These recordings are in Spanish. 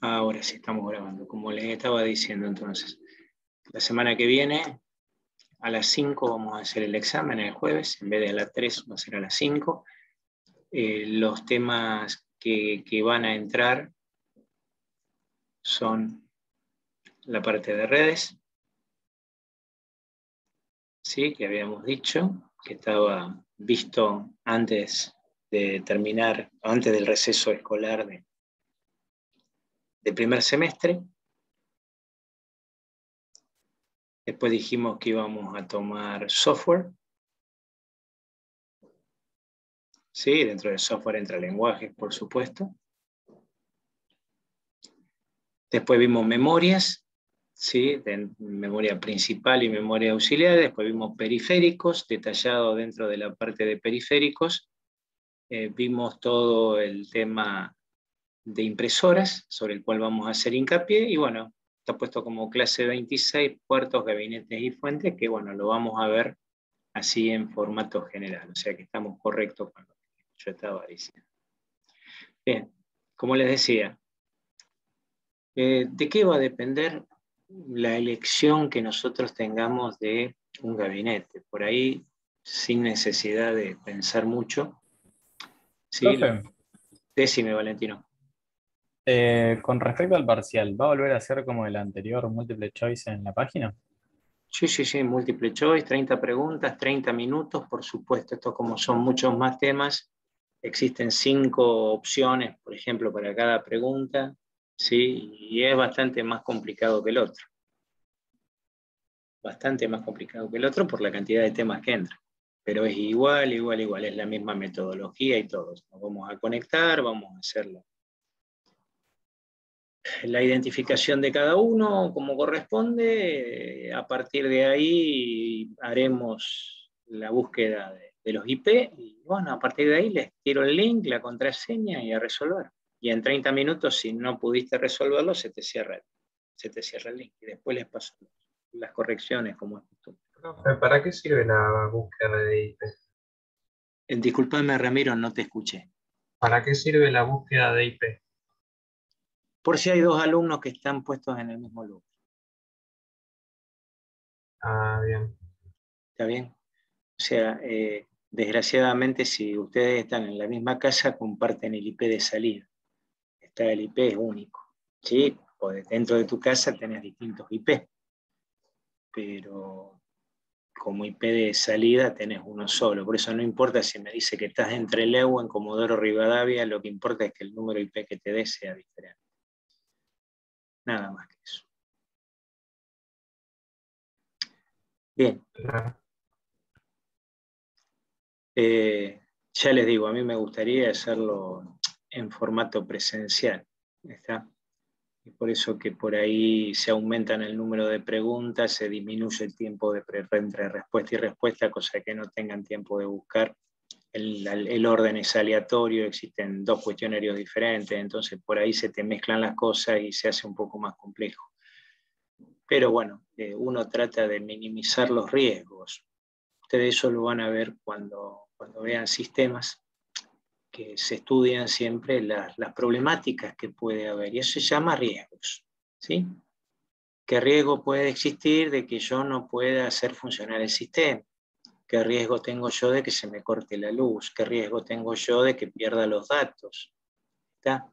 Ahora sí estamos grabando. Como les estaba diciendo entonces, la semana que viene a las 5 vamos a hacer el examen el jueves, en vez de a las 3 va a ser a las 5. Los temas que van a entrar son la parte de redes, ¿sí? Que habíamos dicho, que estaba visto antes de terminar, antes del receso escolar de primer semestre. Después dijimos que íbamos a tomar software. Sí, dentro del software entra lenguajes, por supuesto. Después vimos memorias, ¿sí? De memoria principal y memoria auxiliar. Después vimos periféricos, detallado dentro de la parte de periféricos. Vimos todo el tema de impresoras, sobre el cual vamos a hacer hincapié. Y bueno, está puesto como clase 26, puertos, gabinetes y fuentes, que bueno, lo vamos a ver así en formato general. O sea que estamos correctos con lo que yo estaba diciendo. Bien, como les decía, ¿de qué va a depender la elección que nosotros tengamos de un gabinete? Por ahí, sin necesidad de pensar mucho. Sí, Profe, decime, Valentino. con respecto al parcial, ¿va a volver a ser como el anterior múltiple choice en la página? Sí, sí, sí, múltiple choice, 30 preguntas, 30 minutos, por supuesto. Esto como son muchos más temas, existen 5 opciones, por ejemplo, para cada pregunta, ¿sí? Y es bastante más complicado que el otro. Bastante más complicado que el otro por la cantidad de temas que entran. Pero es igual, igual, igual, es la misma metodología y todo. Nos vamos a conectar, vamos a hacer la identificación de cada uno como corresponde. A partir de ahí haremos la búsqueda de los IP y bueno, a partir de ahí les tiro el link, la contraseña y a resolver. Y en 30 minutos, si no pudiste resolverlo, se te cierra el link. Y después les paso las correcciones como es costumbre. Profe, ¿para qué sirve la búsqueda de IP? Disculpame, Ramiro, no te escuché. ¿Para qué sirve la búsqueda de IP? Por si hay dos alumnos que están puestos en el mismo lugar. Ah, bien. ¿Está bien? O sea, desgraciadamente, si ustedes están en la misma casa, comparten el IP de salida. El IP es único. ¿Sí? O dentro de tu casa tenés distintos IP, pero como IP de salida tenés uno solo. Por eso no importa si me dice que estás entre Trelew, en Comodoro Rivadavia, lo que importa es que el número IP que te dé sea diferente. Nada más que eso. Bien. Claro. Ya les digo, a mí me gustaría hacerlo en formato presencial. ¿Está? Y por eso que por ahí se aumentan el número de preguntas, se disminuye el tiempo entre respuesta y respuesta, cosa que no tengan tiempo de buscar. El orden es aleatorio, existen 2 cuestionarios diferentes, entonces por ahí se te mezclan las cosas y se hace un poco más complejo. Pero bueno, uno trata de minimizar los riesgos. Ustedes eso lo van a ver cuando vean sistemas, que se estudian siempre las problemáticas que puede haber, y eso se llama riesgos. ¿Sí? ¿Qué riesgo puede existir de que yo no pueda hacer funcionar el sistema? ¿Qué riesgo tengo yo de que se me corte la luz? ¿Qué riesgo tengo yo de que pierda los datos? ¿Está?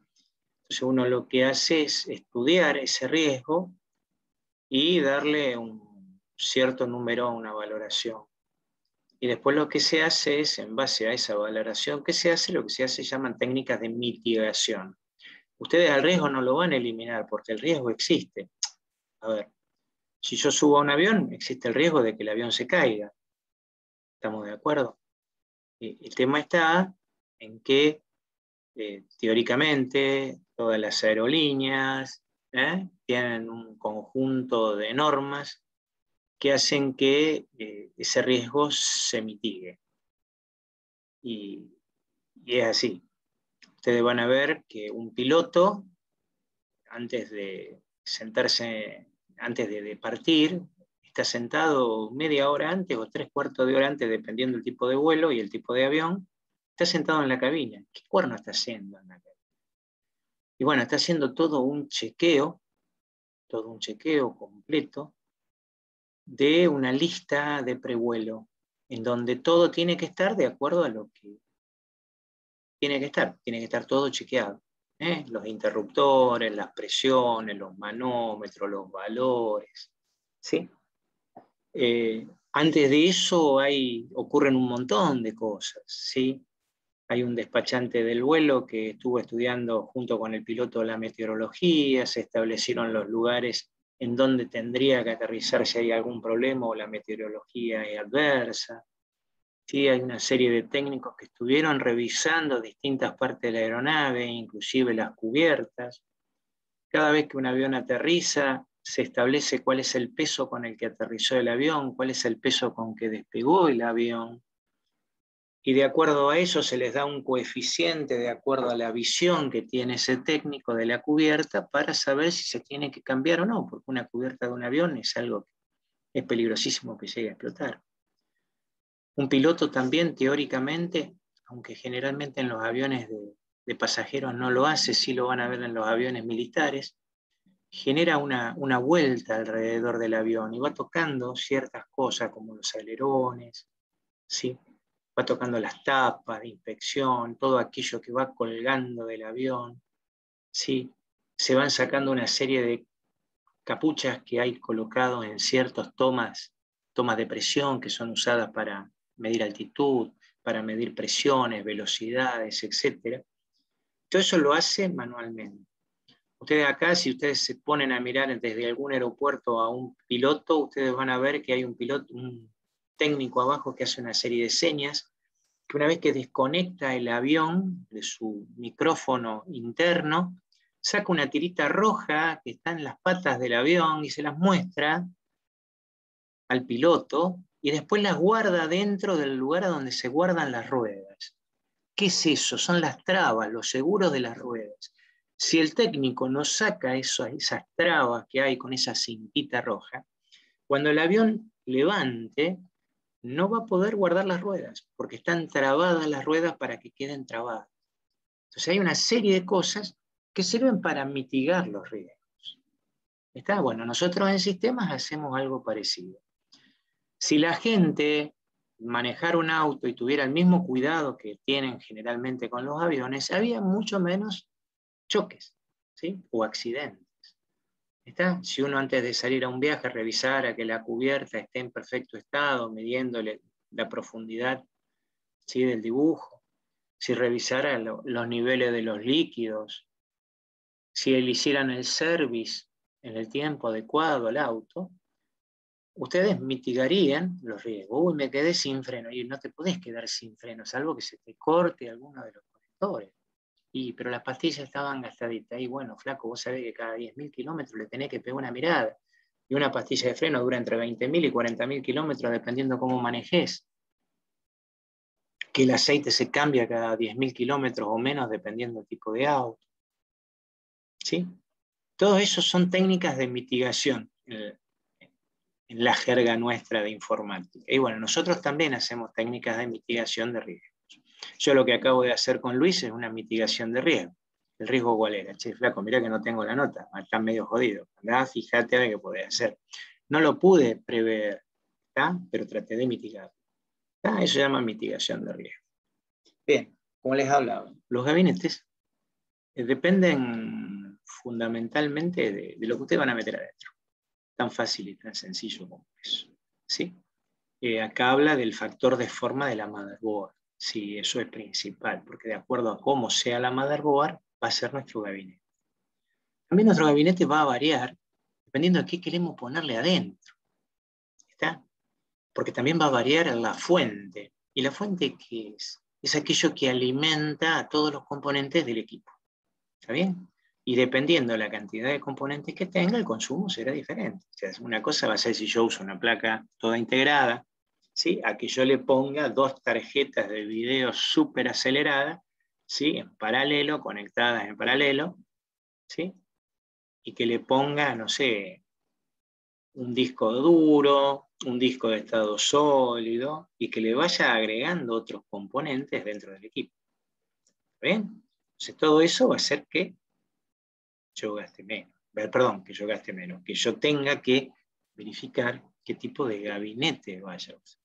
Entonces uno lo que hace es estudiar ese riesgo y darle un cierto número a una valoración. Y después lo que se hace es, en base a esa valoración que se hace, lo que se hace llaman técnicas de mitigación. Ustedes al riesgo no lo van a eliminar porque el riesgo existe. A ver, si yo subo a un avión, existe el riesgo de que el avión se caiga. ¿Estamos de acuerdo? El tema está en que teóricamente todas las aerolíneas tienen un conjunto de normas que hacen que ese riesgo se mitigue. Y es así. Ustedes van a ver que un piloto, antes de sentarse, antes de partir, está sentado media hora antes o 3/4 de hora antes, dependiendo del tipo de vuelo y el tipo de avión, está sentado en la cabina. ¿Qué cuerno está haciendo en la cabina? Y bueno, está haciendo todo un chequeo completo de una lista de prevuelo, en donde todo tiene que estar de acuerdo a lo que tiene que estar todo chequeado. Los interruptores, las presiones, los manómetros, los valores, ¿sí? Antes de eso ocurren un montón de cosas, ¿sí? Hay un despachante del vuelo que estuvo estudiando junto con el piloto la meteorología, se establecieron los lugares en donde tendría que aterrizar si hay algún problema o la meteorología es adversa. Sí, hay una serie de técnicos que estuvieron revisando distintas partes de la aeronave, inclusive las cubiertas. Cada vez que un avión aterriza, se establece cuál es el peso con el que aterrizó el avión, cuál es el peso con que despegó el avión. Y de acuerdo a eso se les da un coeficiente de acuerdo a la visión que tiene ese técnico de la cubierta para saber si se tiene que cambiar o no, porque una cubierta de un avión es algo que es peligrosísimo que llegue a explotar. Un piloto también, teóricamente, aunque generalmente en los aviones de pasajeros no lo hace, sí lo van a ver en los aviones militares, genera una vuelta alrededor del avión y va tocando ciertas cosas como los alerones, ¿sí? Va tocando las tapas de inspección, todo aquello que va colgando del avión, ¿sí? Se van sacando una serie de capuchas que hay colocado en ciertas tomas de presión que son usadas para medir altitud, para medir presiones, velocidades, etc. Todo eso lo hace manualmente. Ustedes acá, si ustedes se ponen a mirar desde algún aeropuerto a un piloto, ustedes van a ver que hay un técnico abajo que hace una serie de señas, que una vez que desconecta el avión de su micrófono interno, saca una tirita roja que está en las patas del avión y se las muestra al piloto y después las guarda dentro del lugar a donde se guardan las ruedas. ¿Qué es eso? Son las trabas, los seguros de las ruedas. Si el técnico no saca esas trabas que hay con esa cintita roja, cuando el avión levante, no va a poder guardar las ruedas, porque están trabadas las ruedas para que queden trabadas. Entonces hay una serie de cosas que sirven para mitigar los riesgos. ¿Está? Bueno, nosotros en sistemas hacemos algo parecido. Si la gente manejara un auto y tuviera el mismo cuidado que tienen generalmente con los aviones, había mucho menos choques, ¿sí? O accidentes. ¿Está? Si uno antes de salir a un viaje revisara que la cubierta esté en perfecto estado, midiéndole la profundidad, ¿sí? Del dibujo, si revisara los niveles de los líquidos, si le hicieran el service en el tiempo adecuado al auto, ustedes mitigarían los riesgos. Uy, me quedé sin freno. Y no te podés quedar sin freno, salvo que se te corte alguno de los conectores. Pero las pastillas estaban gastaditas. Y bueno, flaco, vos sabés que cada 10.000 kilómetros le tenés que pegar una mirada. Y una pastilla de freno dura entre 20.000 y 40.000 kilómetros, dependiendo cómo manejes. Que el aceite se cambia cada 10.000 kilómetros o menos, dependiendo del tipo de auto. ¿Sí? Todo eso son técnicas de mitigación en la jerga nuestra de informática. Y bueno, nosotros también hacemos técnicas de mitigación de riesgos. Yo lo que acabo de hacer con Luis es una mitigación de riesgo. ¿El riesgo cuál era? Che, flaco, mirá que no tengo la nota, está medio jodido. Andá, fíjate a ver qué podés hacer. No lo pude prever, ¿tá? Pero traté de mitigar. ¿Tá? Eso se llama mitigación de riesgo. Bien, como les hablaba, los gabinetes dependen fundamentalmente de lo que ustedes van a meter adentro. Tan fácil y tan sencillo como eso. ¿Sí? Acá habla del factor de forma de la motherboard. Sí, eso es principal, porque de acuerdo a cómo sea la motherboard, va a ser nuestro gabinete. También nuestro gabinete va a variar dependiendo de qué queremos ponerle adentro. ¿Está? Porque también va a variar la fuente. ¿Y la fuente qué es? Es aquello que alimenta a todos los componentes del equipo. ¿Está bien? Y dependiendo de la cantidad de componentes que tenga, el consumo será diferente. O sea, una cosa va a ser si yo uso una placa toda integrada, ¿sí? A que yo le ponga 2 tarjetas de video súper aceleradas, ¿sí? En paralelo, conectadas en paralelo, ¿sí? Y que le ponga, no sé, un disco duro, un disco de estado sólido, y que le vaya agregando otros componentes dentro del equipo. ¿Ven? Entonces todo eso va a hacer que yo gaste menos. Perdón, que yo gaste menos, que yo tenga que verificar qué tipo de gabinete vaya a usar.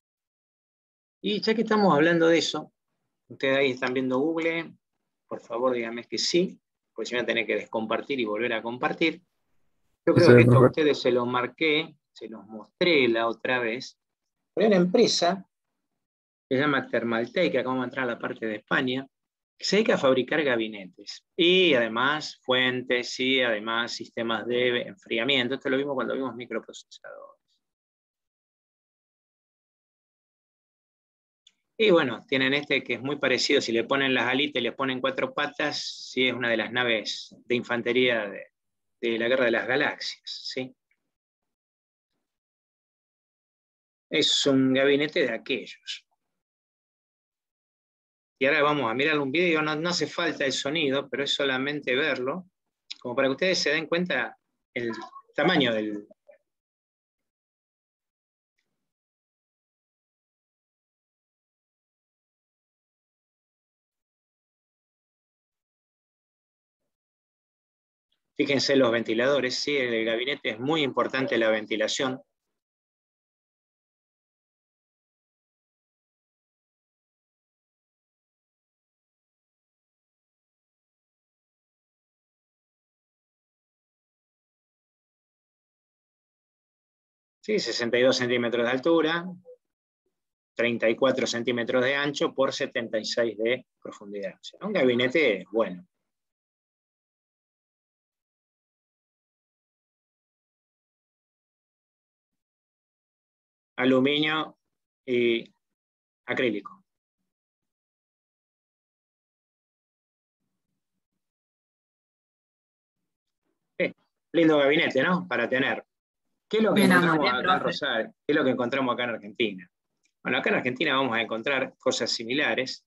Y ya que estamos hablando de eso, ustedes ahí están viendo Google, por favor díganme que sí, porque si no tener que descompartir y volver a compartir. Yo creo que esto a ustedes se los marqué, se los mostré la otra vez. Pero hay una empresa que se llama Thermaltake, acá vamos a entrar a la parte de España, que se dedica a fabricar gabinetes. Y además fuentes, y además sistemas de enfriamiento. Esto lo vimos cuando vimos microprocesadores. Y bueno, tienen este que es muy parecido, si le ponen las alitas y le ponen 4 patas, sí es una de las naves de infantería de la Guerra de las Galaxias, ¿sí? Es un gabinete de aquellos. Y ahora vamos a mirar un video, no hace falta el sonido, pero es solamente verlo, como para que ustedes se den cuenta el tamaño del... Fíjense los ventiladores, sí, el gabinete es muy importante la ventilación. Sí, 62 centímetros de altura, 34 centímetros de ancho por 76 de profundidad. O sea, un gabinete bueno. Aluminio y acrílico. Lindo gabinete, ¿no? Para tener. ¿Qué es lo que encontramos acá en Rosario? ¿Qué es lo que encontramos acá en Argentina? Bueno, acá en Argentina vamos a encontrar cosas similares.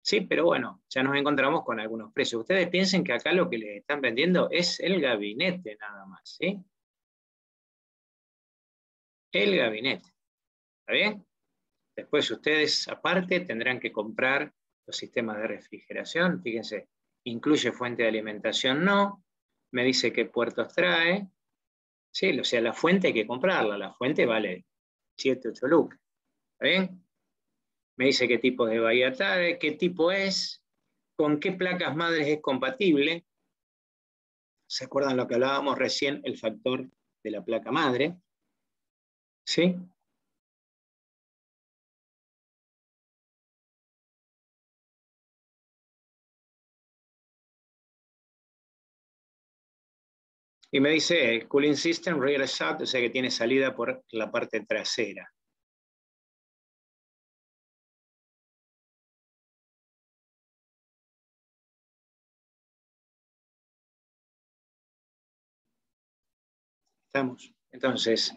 Sí, pero bueno, ya nos encontramos con algunos precios. Ustedes piensen que acá lo que les están vendiendo es el gabinete nada más, ¿sí? El gabinete. ¿Está bien? Después ustedes, aparte, tendrán que comprar los sistemas de refrigeración. Fíjense, incluye fuente de alimentación, no. Me dice qué puertos trae. Sí, o sea, la fuente hay que comprarla. La fuente vale 7, 8 lucas. ¿Está bien? Me dice qué tipo de bahía trae, qué tipo es, con qué placas madres es compatible. ¿Se acuerdan lo que hablábamos recién? El factor de la placa madre. ¿Sí? Y me dice Cooling System Rear Exhaust, o sea que tiene salida por la parte trasera. ¿Estamos? Entonces,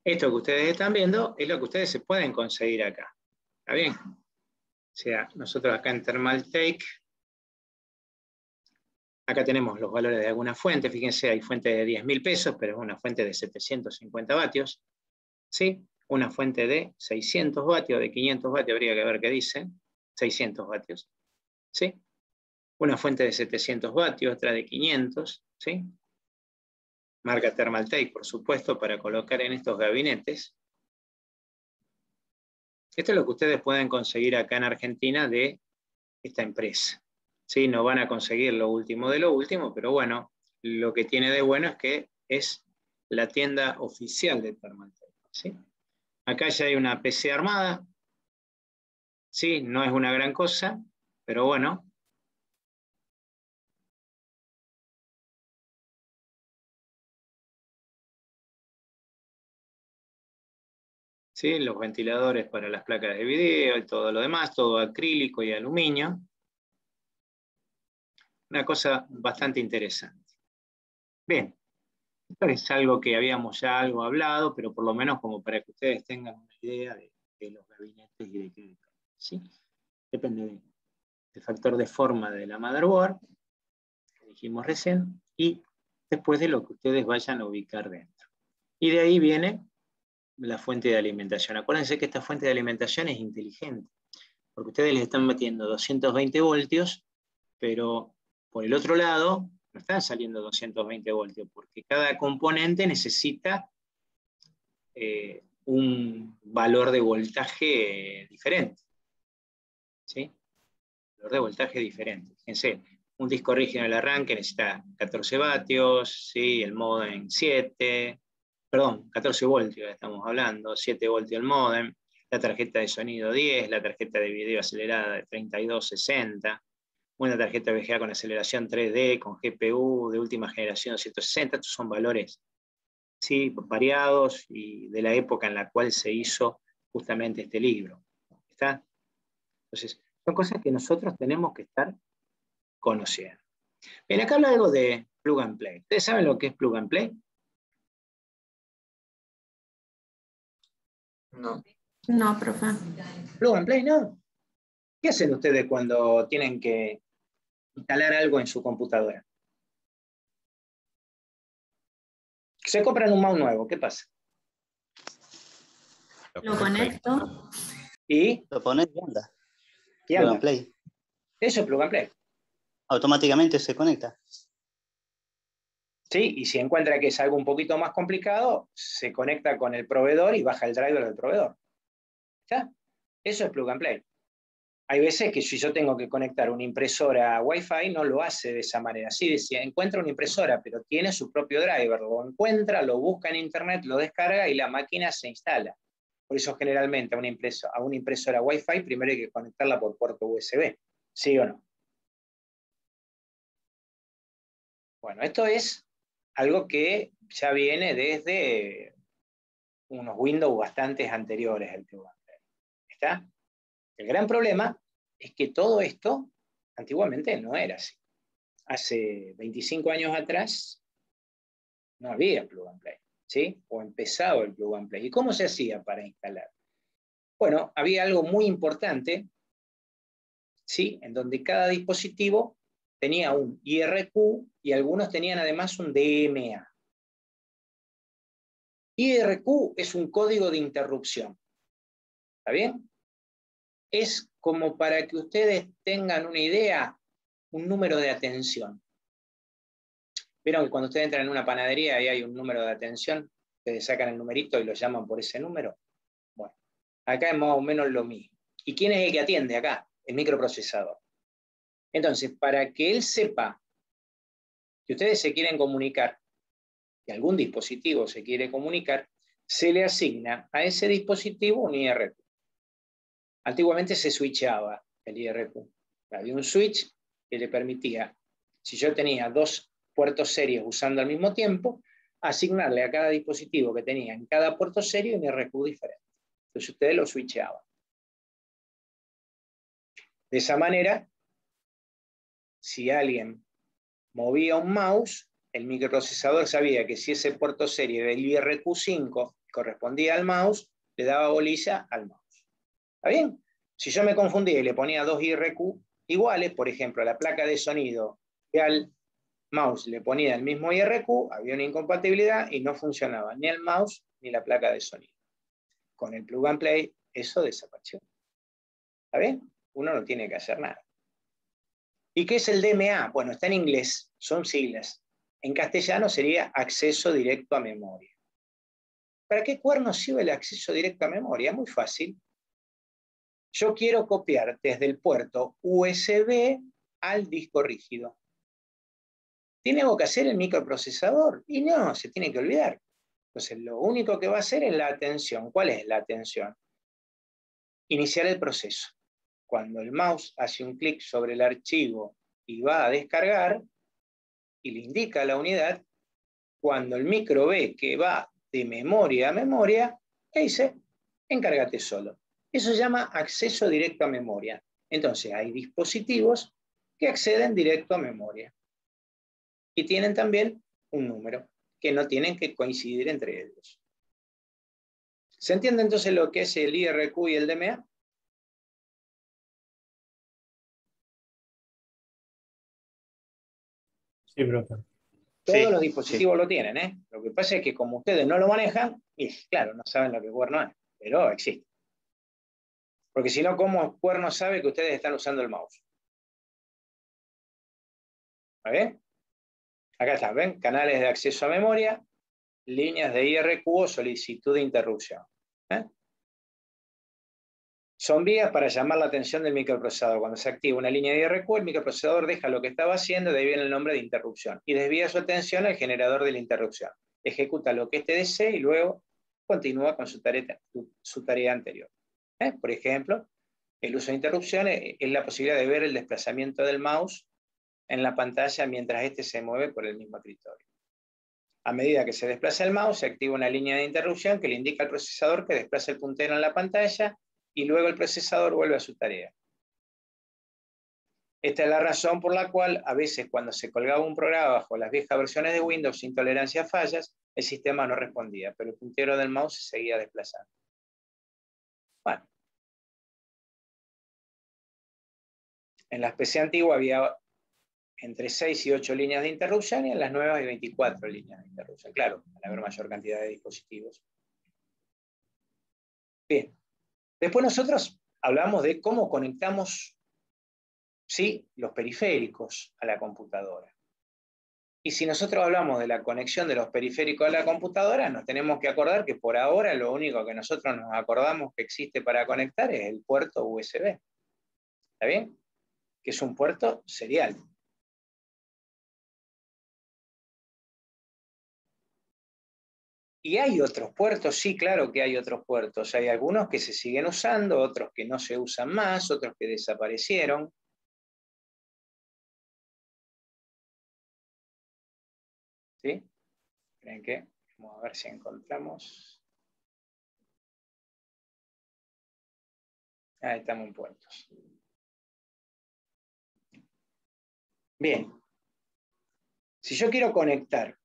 esto que ustedes están viendo es lo que ustedes se pueden conseguir acá. ¿Está bien? O sea, nosotros acá en Thermaltake, acá tenemos los valores de alguna fuente. Fíjense, hay fuente de 10.000 pesos, pero es una fuente de 750 vatios. ¿Sí? Una fuente de 600 vatios, de 500 vatios, habría que ver qué dice. 600 vatios. ¿Sí? Una fuente de 700 vatios, otra de 500. ¿Sí? Marca Thermaltake, por supuesto, para colocar en estos gabinetes. Esto es lo que ustedes pueden conseguir acá en Argentina de esta empresa. ¿Sí? No van a conseguir lo último de lo último, pero bueno, lo que tiene de bueno es que es la tienda oficial de Thermaltake. ¿Sí? Acá ya hay una PC armada. Sí, no es una gran cosa, pero bueno. ¿Sí? Los ventiladores para las placas de video y todo lo demás, todo acrílico y aluminio. Una cosa bastante interesante. Bien, esto es algo que habíamos ya algo hablado, pero por lo menos como para que ustedes tengan una idea de los gabinetes y de qué depende. ¿Sí? Depende del factor de forma de la motherboard, que dijimos recién, y después de lo que ustedes vayan a ubicar dentro. Y de ahí viene la fuente de alimentación. Acuérdense que esta fuente de alimentación es inteligente, porque ustedes les están metiendo 220 voltios, pero por el otro lado No están saliendo 220 voltios, porque cada componente necesita un valor de voltaje diferente. ¿Sí? Valor de voltaje diferente. Fíjense, un disco rígido en el arranque necesita 14 vatios, ¿sí? El módem 7, perdón, 14 voltios estamos hablando, 7 voltios el módem, la tarjeta de sonido 10, la tarjeta de video acelerada de 3260, una tarjeta VGA con aceleración 3D, con GPU de última generación 160, estos son valores, ¿sí? Variados y de la época en la cual se hizo justamente este libro. ¿Está? Entonces, son cosas que nosotros tenemos que estar conociendo. Bien, acá habla algo de plug and play. ¿Ustedes saben lo que es plug and play? No. No, profe. Plug and play, no. ¿Qué hacen ustedes cuando tienen que instalar algo en su computadora? Se compran un mouse nuevo, ¿qué pasa? Lo conecto. ¿Y? Lo pones y anda. ¿Y Plug anda? and play. Eso es plug and play. Automáticamente se conecta. ¿Sí? Y si encuentra que es algo un poquito más complicado, se conecta con el proveedor y baja el driver del proveedor. ¿Está? Eso es plug and play. Hay veces que si yo tengo que conectar una impresora a Wi-Fi, no lo hace de esa manera. Sí, decía, encuentra una impresora, pero tiene su propio driver. Lo encuentra, lo busca en internet, lo descarga y la máquina se instala. Por eso generalmente a una impresora Wi-Fi primero hay que conectarla por puerto USB. ¿Sí o no? Bueno, esto es algo que ya viene desde unos Windows bastantes anteriores al plug and play. ¿Está? El gran problema es que todo esto antiguamente no era así. Hace 25 años atrás no había plug and play, ¿sí? O empezaba el plug and play. ¿Y cómo se hacía para instalar? Bueno, había algo muy importante, ¿sí? En donde cada dispositivo tenía un IRQ y algunos tenían además un DMA. IRQ es un código de interrupción. ¿Está bien? Es como para que ustedes tengan una idea, un número de atención. ¿Vieron que cuando ustedes entran en una panadería y hay un número de atención, ustedes sacan el numerito y lo llaman por ese número? Bueno, acá es más o menos lo mismo. ¿Y quién es el que atiende acá? El microprocesador. Entonces, para que él sepa que ustedes se quieren comunicar, que algún dispositivo se quiere comunicar, se le asigna a ese dispositivo un IRQ. Antiguamente se switchaba el IRQ. Había un switch que le permitía, si yo tenía dos puertos serios usando al mismo tiempo, asignarle a cada dispositivo que tenía en cada puerto serie un IRQ diferente. Entonces ustedes lo switchaban. De esa manera, si alguien movía un mouse, el microprocesador sabía que si ese puerto serie del IRQ5 correspondía al mouse, le daba bolilla al mouse. ¿Está bien? Si yo me confundía y le ponía dos IRQ iguales, por ejemplo, a la placa de sonido y al mouse le ponía el mismo IRQ, había una incompatibilidad y no funcionaba ni el mouse ni la placa de sonido. Con el plug and play eso desapareció. ¿Está bien? Uno no tiene que hacer nada. ¿Y qué es el DMA? Bueno, está en inglés, son siglas. En castellano sería acceso directo a memoria. ¿Para qué cuerno sirve el acceso directo a memoria? Muy fácil. Yo quiero copiar desde el puerto USB al disco rígido. ¿Tiene algo que hacer el microprocesador? Y no, se tiene que olvidar. Entonces, lo único que va a hacer es la atención. ¿Cuál es la atención? Iniciar el proceso. Cuando el mouse hace un clic sobre el archivo y va a descargar, y le indica a la unidad, cuando el micro ve que va de memoria a memoria, le dice, encárgate solo. Eso se llama acceso directo a memoria. Entonces, hay dispositivos que acceden directo a memoria. Y tienen también un número, que no tienen que coincidir entre ellos. ¿Se entiende entonces lo que es el IRQ y el DMA? Sí, profe. Todos los dispositivos lo tienen, ¿eh? Lo que pasa es que como ustedes no lo manejan, y claro, no saben lo que cuerno es, pero existe. Porque si no, ¿cómo cuerno sabe que ustedes están usando el mouse? ¿Está bien? Acá está, ¿ven? Canales de acceso a memoria, líneas de IRQ o solicitud de interrupción. ¿Eh? Son vías para llamar la atención del microprocesador. Cuando se activa una línea de IRQ, el microprocesador deja lo que estaba haciendo, de ahí viene el nombre de interrupción, y desvía su atención al generador de la interrupción. Ejecuta lo que éste desee y luego continúa con su tarea anterior. Por ejemplo, el uso de interrupciones es la posibilidad de ver el desplazamiento del mouse en la pantalla mientras éste se mueve por el mismo escritorio. A medida que se desplaza el mouse, se activa una línea de interrupción que le indica al procesador que desplaza el puntero en la pantalla y luego el procesador vuelve a su tarea. Esta es la razón por la cual a veces cuando se colgaba un programa bajo las viejas versiones de Windows sin tolerancia a fallas, el sistema no respondía, pero el puntero del mouse se seguía desplazando. Bueno. En las PC antiguas había entre 6 y 8 líneas de interrupción y en las nuevas hay 24 líneas de interrupción. Claro, al haber mayor cantidad de dispositivos. Bien. Después nosotros hablamos de cómo conectamos, ¿sí?, los periféricos a la computadora. Y si nosotros hablamos de la conexión de los periféricos a la computadora, nos tenemos que acordar que por ahora lo único que nosotros nos acordamos que existe para conectar es el puerto USB. ¿Está bien? Que es un puerto serial. ¿Y hay otros puertos? Sí, claro que hay otros puertos. Hay algunos que se siguen usando, otros que no se usan más, otros que desaparecieron. ¿Sí? ¿Creen que? Vamos a ver si encontramos. Ahí estamos en puertos. Bien. Si yo quiero conectar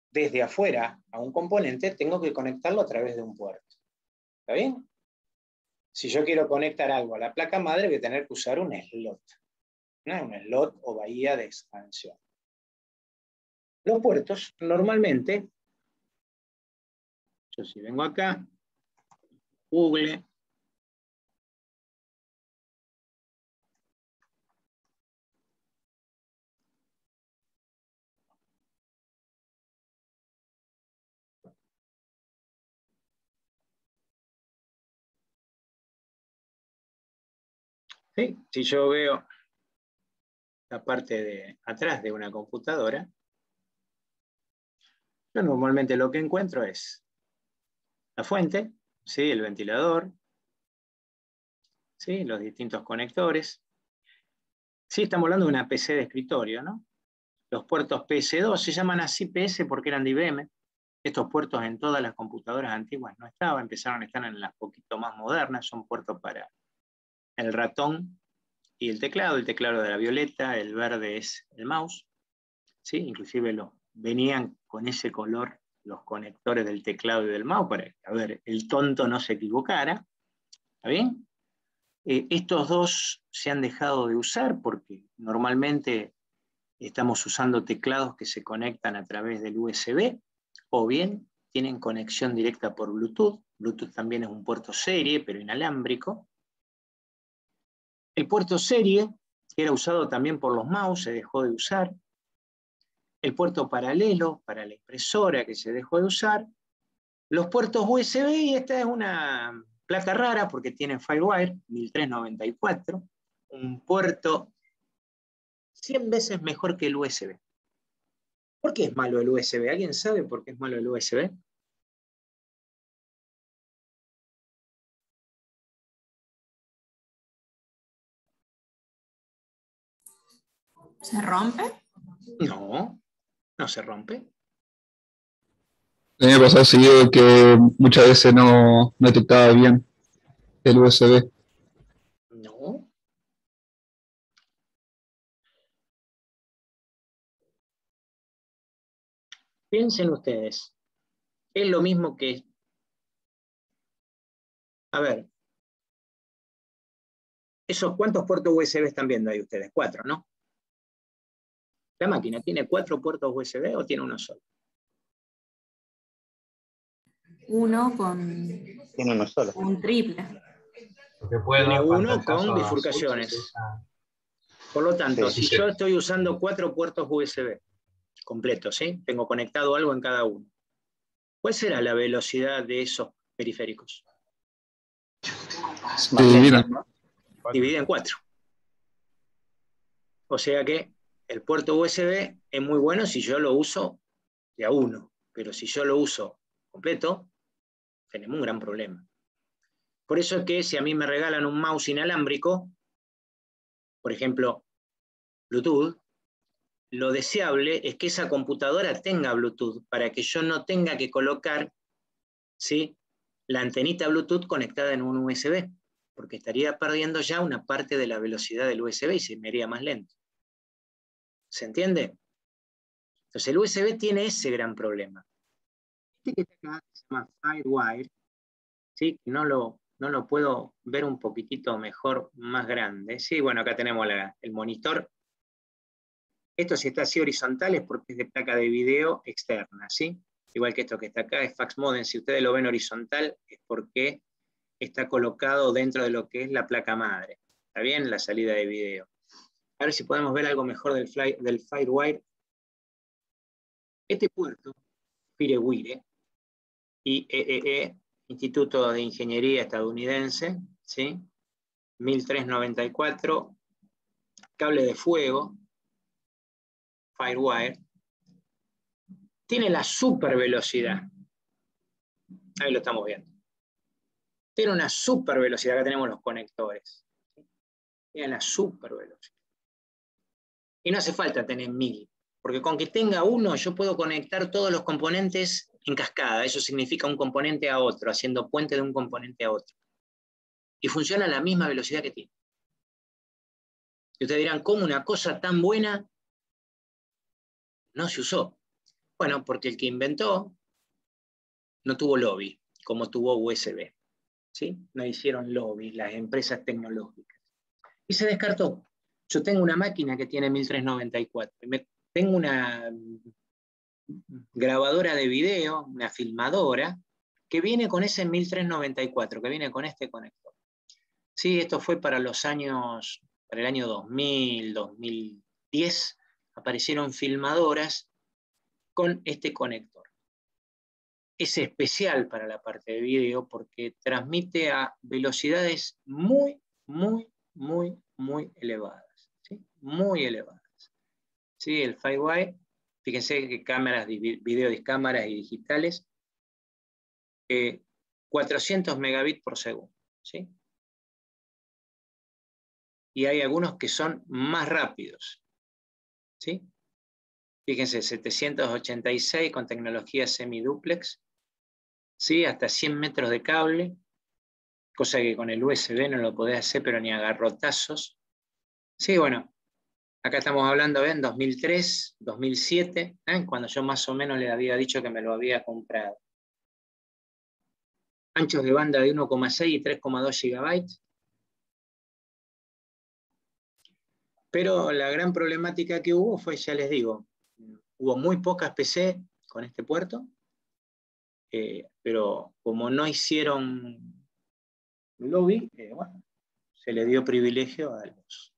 desde afuera a un componente, tengo que conectarlo a través de un puerto. ¿Está bien? Si yo quiero conectar algo a la placa madre, voy a tener que usar un slot. ¿No? Un slot o bahía de expansión. Los puertos, normalmente, yo si vengo acá, Google, ¿sí? Si yo veo la parte de atrás de una computadora, yo normalmente lo que encuentro es la fuente, ¿sí?, el ventilador, ¿sí?, los distintos conectores. Sí, estamos hablando de una PC de escritorio, ¿no? Los puertos PS2 se llaman así PS porque eran de IBM. Estos puertos en todas las computadoras antiguas no estaban, empezaron a estar en las poquito más modernas, son puertos para el ratón y el teclado de la violeta, el verde es el mouse, ¿sí? Inclusive venían con ese color los conectores del teclado y del mouse para que, a ver, el tonto no se equivocara. ¿Está bien? Estos dos se han dejado de usar porque normalmente estamos usando teclados que se conectan a través del USB o bien tienen conexión directa por Bluetooth. Bluetooth también es un puerto serie, pero inalámbrico. El puerto serie, que era usado también por los mouse, se dejó de usar. El puerto paralelo para la impresora, que se dejó de usar. Los puertos USB, y esta es una placa rara porque tiene FireWire 1394, un puerto 100 veces mejor que el USB. ¿Por qué es malo el USB? ¿Alguien sabe por qué es malo el USB? ¿Se rompe? No, no se rompe. A mí me pasó seguido que muchas veces no detectaba bien el USB. No. Piensen ustedes. Es lo mismo que... A ver. ¿Cuántos puertos USB están viendo ahí ustedes? 4, ¿no? ¿La máquina tiene 4 puertos USB o tiene uno solo? Uno con Tiene uno solo. un triple. Lo que puede Tiene dar cuando uno el caso con de bifurcaciones. switches es Por lo tanto, Sí, si sí. yo estoy usando 4 puertos USB completo, ¿sí? Tengo conectado algo en cada uno. ¿Cuál será la velocidad de esos periféricos? Se dividieron, ¿no? Dividida en 4. O sea que el puerto USB es muy bueno si yo lo uso de a uno, pero si yo lo uso completo, tenemos un gran problema. Por eso es que si a mí me regalan un mouse inalámbrico, por ejemplo, Bluetooth, lo deseable es que esa computadora tenga Bluetooth para que yo no tenga que colocar, ¿sí?, la antenita Bluetooth conectada en un USB, porque estaría perdiendo ya una parte de la velocidad del USB y se me haría más lento. ¿Se entiende? Entonces el USB tiene ese gran problema. Este que está acá se llama FireWire, ¿sí? No lo puedo ver un poquitito mejor, más grande. Sí, bueno, acá tenemos el monitor. Esto si está así horizontal es porque es de placa de video externa, ¿sí? Igual que esto que está acá es fax modem. Si ustedes lo ven horizontal es porque está colocado dentro de lo que es la placa madre. ¿Está bien? La salida de video. A ver si podemos ver algo mejor del FireWire. Este puerto, FireWire, IEEE, Instituto de Ingeniería Estadounidense, ¿sí? 1394, cable de fuego, FireWire, tiene la super velocidad. Ahí lo estamos viendo. Tiene una super velocidad, acá tenemos los conectores. Tiene la super velocidad. Y no hace falta tener 1000, porque con que tenga uno yo puedo conectar todos los componentes en cascada. Eso significa un componente a otro, haciendo puente de un componente a otro. Y funciona a la misma velocidad que tiene. Y ustedes dirán, ¿cómo una cosa tan buena no se usó? Bueno, porque el que inventó no tuvo lobby, como tuvo USB. ¿Sí? No hicieron lobby las empresas tecnológicas. Y se descartó. Yo tengo una máquina que tiene 1394. Tengo una grabadora de video, una filmadora, que viene con ese 1394, que viene con este conector. Sí, esto fue para el año 2000, 2010, aparecieron filmadoras con este conector. Es especial para la parte de video porque transmite a velocidades muy, muy, muy, muy elevadas. ¿Sí? Muy elevadas. ¿Sí? El FireWire, fíjense que cámaras, videodiscámaras y digitales, 400 megabits por segundo. ¿Sí? Y hay algunos que son más rápidos. ¿Sí? Fíjense, 786 con tecnología semiduplex, ¿sí? Hasta 100 metros de cable, cosa que con el USB no lo podés hacer, pero ni a garrotazos. Sí, bueno, acá estamos hablando en 2003, 2007, cuando yo más o menos le había dicho que me lo había comprado. Anchos de banda de 1,6 y 3,2 gigabytes. Pero la gran problemática que hubo fue, ya les digo, hubo muy pocas PC con este puerto, pero como no hicieron lobby, bueno, se le dio privilegio a los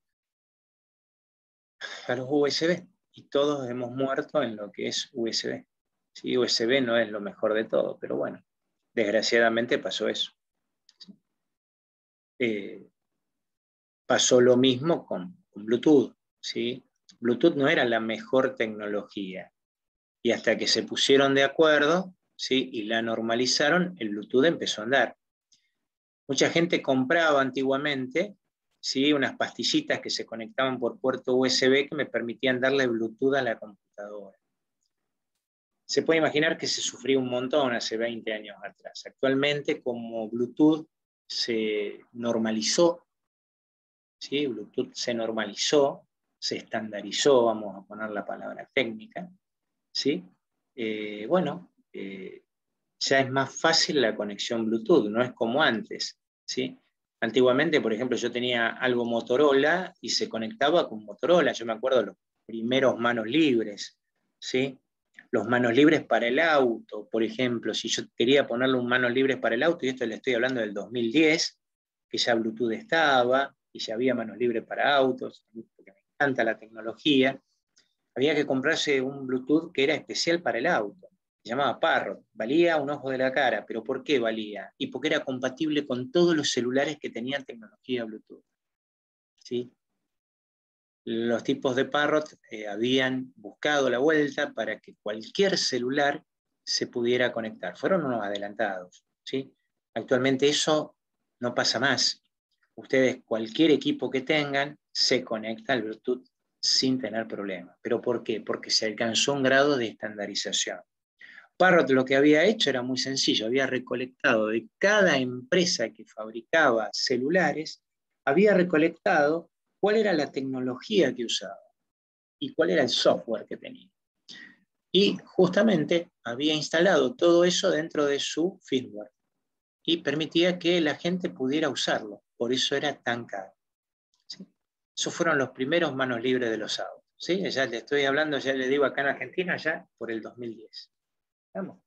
USB, y todos hemos muerto en lo que es USB. Sí, USB no es lo mejor de todo, pero bueno, desgraciadamente pasó eso. Pasó lo mismo con Bluetooth. ¿Sí? Bluetooth no era la mejor tecnología, y hasta que se pusieron de acuerdo, ¿sí?, y la normalizaron, el Bluetooth empezó a andar. Mucha gente compraba antiguamente, ¿sí?, unas pastillitas que se conectaban por puerto USB que me permitían darle Bluetooth a la computadora. Se puede imaginar que se sufrió un montón hace 20 años atrás. Actualmente, como Bluetooth se normalizó, ¿sí?, Bluetooth se normalizó, se estandarizó, vamos a poner la palabra técnica, ¿sí? Bueno, ya es más fácil la conexión Bluetooth, no es como antes, ¿sí? Antiguamente, por ejemplo, yo tenía algo Motorola y se conectaba con Motorola. Yo me acuerdo de los primeros manos libres, ¿sí? Los manos libres para el auto, por ejemplo, si yo quería ponerle un manos libres para el auto, y esto le estoy hablando del 2010, que ya Bluetooth estaba y ya había manos libres para autos, porque me encanta la tecnología. había que comprarse un Bluetooth que era especial para el auto. Se llamaba Parrot. Valía un ojo de la cara. ¿Pero por qué valía? Y porque era compatible con todos los celulares que tenían tecnología Bluetooth. ¿Sí? Los tipos de Parrot habían buscado la vuelta para que cualquier celular se pudiera conectar. Fueron unos adelantados. ¿Sí? Actualmente eso no pasa más. Ustedes, cualquier equipo que tengan, se conecta al Bluetooth sin tener problemas. ¿Pero por qué? Porque se alcanzó un grado de estandarización. Parrot lo que había hecho era muy sencillo, había recolectado de cada empresa que fabricaba celulares, había recolectado cuál era la tecnología que usaba y cuál era el software que tenía. Y justamente había instalado todo eso dentro de su firmware y permitía que la gente pudiera usarlo, por eso era tan caro. ¿Sí? Esos fueron los primeros manos libres de los autos. ¿Sí? Ya le estoy hablando, ya le digo acá en Argentina, ya por el 2010. ¿Estamos?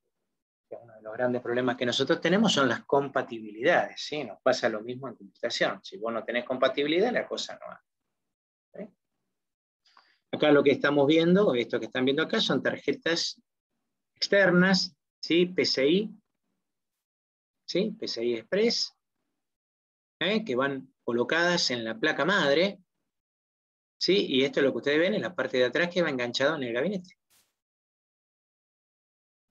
Uno de los grandes problemas que nosotros tenemos son las compatibilidades. ¿Sí? Nos pasa lo mismo en computación. Si vos no tenés compatibilidad, la cosa no va. ¿Sí? Acá lo que estamos viendo, esto que están viendo acá, son tarjetas externas, ¿sí? PCI, ¿sí? PCI Express, que van colocadas en la placa madre, ¿sí? Y esto es lo que ustedes ven en la parte de atrás que va enganchado en el gabinete.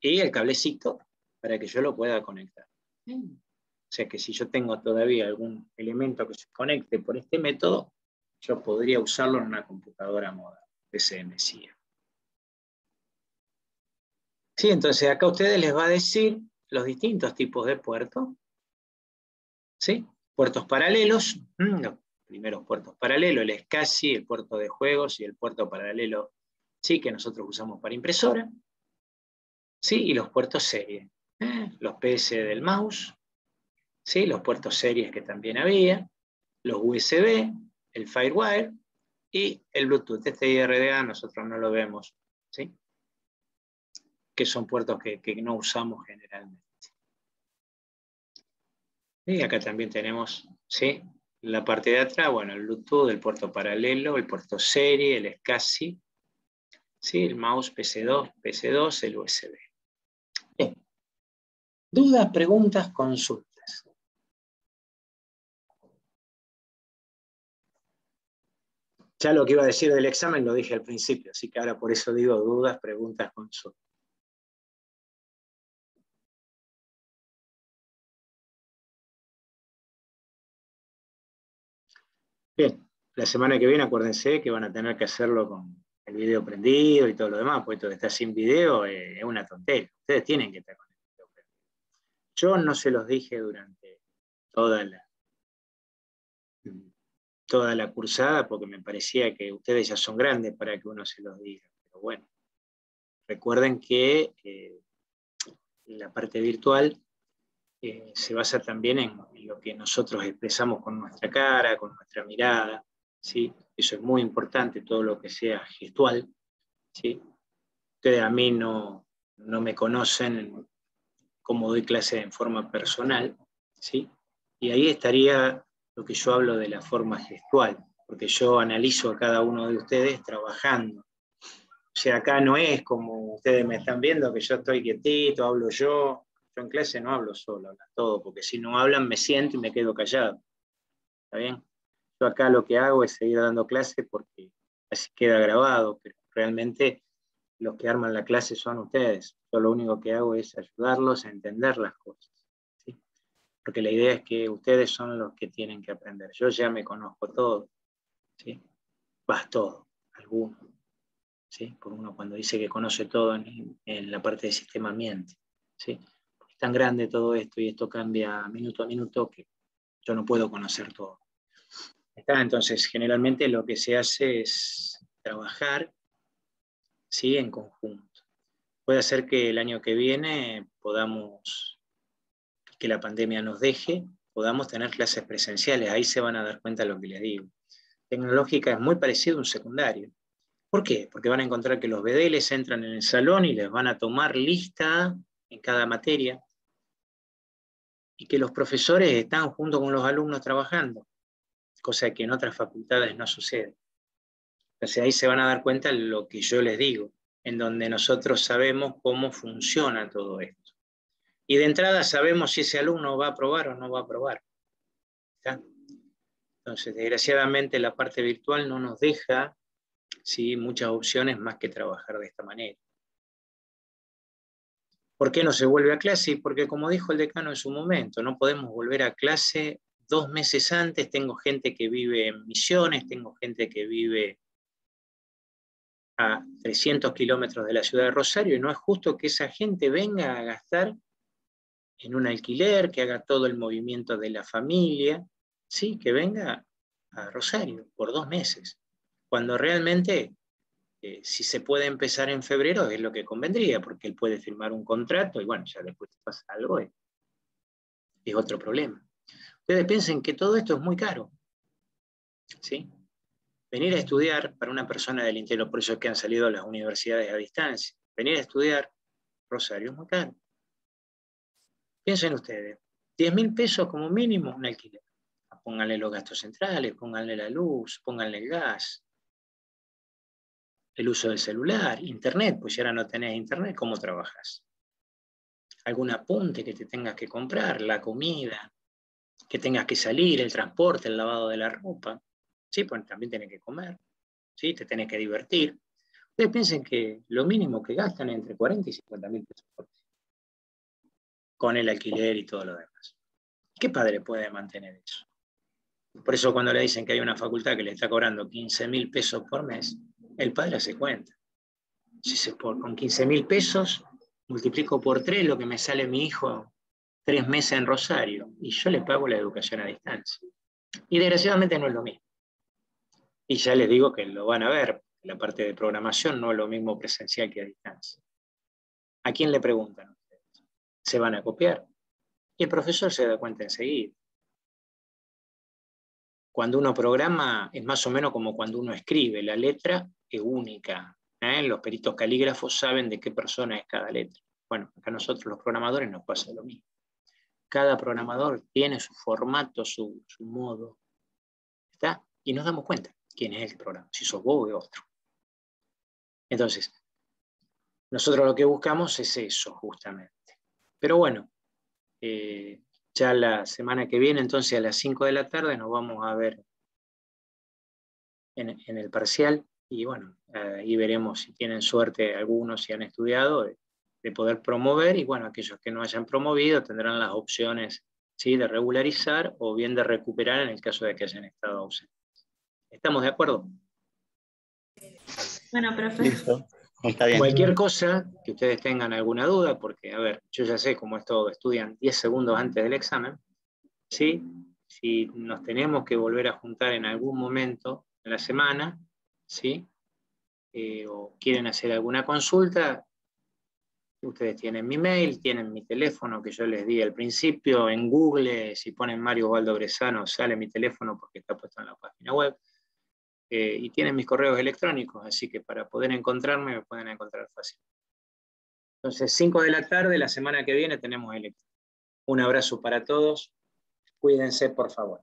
Y el cablecito para que yo lo pueda conectar. O sea que si yo tengo todavía algún elemento que se conecte por este método, yo podría usarlo en una computadora moderna, PCMCIA. Sí, entonces acá a ustedes les va a decir los distintos tipos de puertos. ¿Sí? Puertos paralelos, los primeros puertos paralelos, el SCSI, el puerto de juegos y el puerto paralelo, ¿sí? Que nosotros usamos para impresora. ¿Sí? Y los puertos serie, los PS del mouse, ¿sí? Los puertos series que también había, los USB, el Firewire y el Bluetooth. Este IRDA nosotros no lo vemos, ¿sí? Que son puertos que no usamos generalmente. Y acá también tenemos, ¿sí? La parte de atrás, bueno, el Bluetooth, el puerto paralelo, el puerto serie, el SCSI, ¿sí? El mouse PC2, el USB. Bien. ¿Dudas, preguntas, consultas? Ya lo que iba a decir del examen lo dije al principio, así que ahora por eso digo dudas, preguntas, consultas. Bien, la semana que viene acuérdense que van a tener que hacerlo con el video prendido y todo lo demás, porque esto de estar sin video es una tontería. Ustedes tienen que estar con el video prendido. Yo no se los dije durante toda la cursada, porque me parecía que ustedes ya son grandes para que uno se los diga. Pero bueno, recuerden que la parte virtual se basa también en lo que nosotros expresamos con nuestra cara, con nuestra mirada, ¿sí? Eso es muy importante, todo lo que sea gestual, ¿sí? Ustedes a mí no me conocen cómo doy clase en forma personal, ¿sí? Y ahí estaría lo que yo hablo de la forma gestual, porque yo analizo a cada uno de ustedes trabajando. O sea, acá no es como ustedes me están viendo, que yo estoy quietito, hablo yo. Yo en clase no hablo solo, hablan todo, porque si no hablan me siento y me quedo callado. ¿Está bien? Yo acá lo que hago es seguir dando clase porque así queda grabado, pero realmente los que arman la clase son ustedes. Yo lo único que hago es ayudarlos a entender las cosas, ¿sí? Porque la idea es que ustedes son los que tienen que aprender. Yo ya me conozco todo, ¿sí? Vas todo, alguno, ¿sí? Por uno cuando dice que conoce todo en la parte de sistema miente, ¿sí? Porque es tan grande todo esto y esto cambia minuto a minuto que yo no puedo conocer todo. Entonces, generalmente lo que se hace es trabajar, ¿sí? En conjunto. Puede ser que el año que viene podamos, que la pandemia nos deje, podamos tener clases presenciales. Ahí se van a dar cuenta de lo que les digo. Tecnológica es muy parecido a un secundario. ¿Por qué? Porque van a encontrar que los BDLs entran en el salón y les van a tomar lista en cada materia y que los profesores están junto con los alumnos trabajando, cosa que en otras facultades no sucede. Entonces ahí se van a dar cuenta lo que yo les digo, en donde nosotros sabemos cómo funciona todo esto. Y de entrada sabemos si ese alumno va a aprobar o no va a aprobar. ¿Está? Entonces, desgraciadamente, la parte virtual no nos deja, ¿sí?, muchas opciones más que trabajar de esta manera. ¿Por qué no se vuelve a clase? Porque como dijo el decano en su momento, no podemos volver a clase 2 meses antes. Tengo gente que vive en Misiones, tengo gente que vive a 300 kilómetros de la ciudad de Rosario, y no es justo que esa gente venga a gastar en un alquiler, que haga todo el movimiento de la familia, ¿sí?, que venga a Rosario por 2 meses, cuando realmente si se puede empezar en febrero es lo que convendría, porque él puede firmar un contrato y bueno, ya después pasa algo, es otro problema. Ustedes piensen que todo esto es muy caro, ¿sí? Venir a estudiar para una persona del interior, por eso es que han salido las universidades a distancia, venir a estudiar Rosario es muy caro. Piensen ustedes, 10.000 pesos como mínimo un alquiler. Pónganle los gastos centrales, pónganle la luz, pónganle el gas, el uso del celular, internet, pues si ahora no tenés internet, ¿cómo trabajas? Algún apunte que te tengas que comprar, la comida, que tengas que salir, el transporte, el lavado de la ropa. Sí, pues también tenés que comer, ¿sí?, te tenés que divertir. Ustedes piensen que lo mínimo que gastan es entre 40 y 50.000 pesos por mes, con el alquiler y todo lo demás. ¿Qué padre puede mantener eso? Por eso cuando le dicen que hay una facultad que le está cobrando 15.000 pesos por mes, el padre hace cuenta. Si con 15.000 pesos multiplico por 3 lo que me sale mi hijo 3 meses en Rosario, y yo le pago la educación a distancia. Y desgraciadamente no es lo mismo. Y ya les digo que lo van a ver, la parte de programación no es lo mismo presencial que a distancia. ¿A quién le preguntan ustedes? ¿Se van a copiar? Y el profesor se da cuenta enseguida. Cuando uno programa es más o menos como cuando uno escribe, la letra es única. Los peritos calígrafos saben de qué persona es cada letra. Bueno, acá nosotros los programadores nos pasa lo mismo. Cada programador tiene su formato, su modo. ¿Está? Y nos damos cuenta quién es el programa, si sos vos o otro. Entonces, nosotros lo que buscamos es eso, justamente. Pero bueno, ya la semana que viene, entonces a las 5 de la tarde, nos vamos a ver en el parcial, y bueno, ahí veremos si tienen suerte algunos, si han estudiado, de poder promover, y bueno, aquellos que no hayan promovido tendrán las opciones, ¿sí?, de regularizar o bien de recuperar en el caso de que hayan estado ausentes. ¿Estamos de acuerdo? Bueno, profe. Listo. Está bien. Cualquier cosa que ustedes tengan alguna duda, porque, a ver, yo ya sé cómo esto estudian 10 segundos antes del examen, ¿sí? Si nos tenemos que volver a juntar en algún momento en la semana, ¿sí?, o quieren hacer alguna consulta, ustedes tienen mi mail, tienen mi teléfono que yo les di al principio, en Google, si ponen Mario Osvaldo Bresano, sale mi teléfono porque está puesto en la página web, y tienen mis correos electrónicos, así que para poder encontrarme, me pueden encontrar fácil. Entonces, 5 de la tarde, la semana que viene tenemos electro. Un abrazo para todos, cuídense por favor.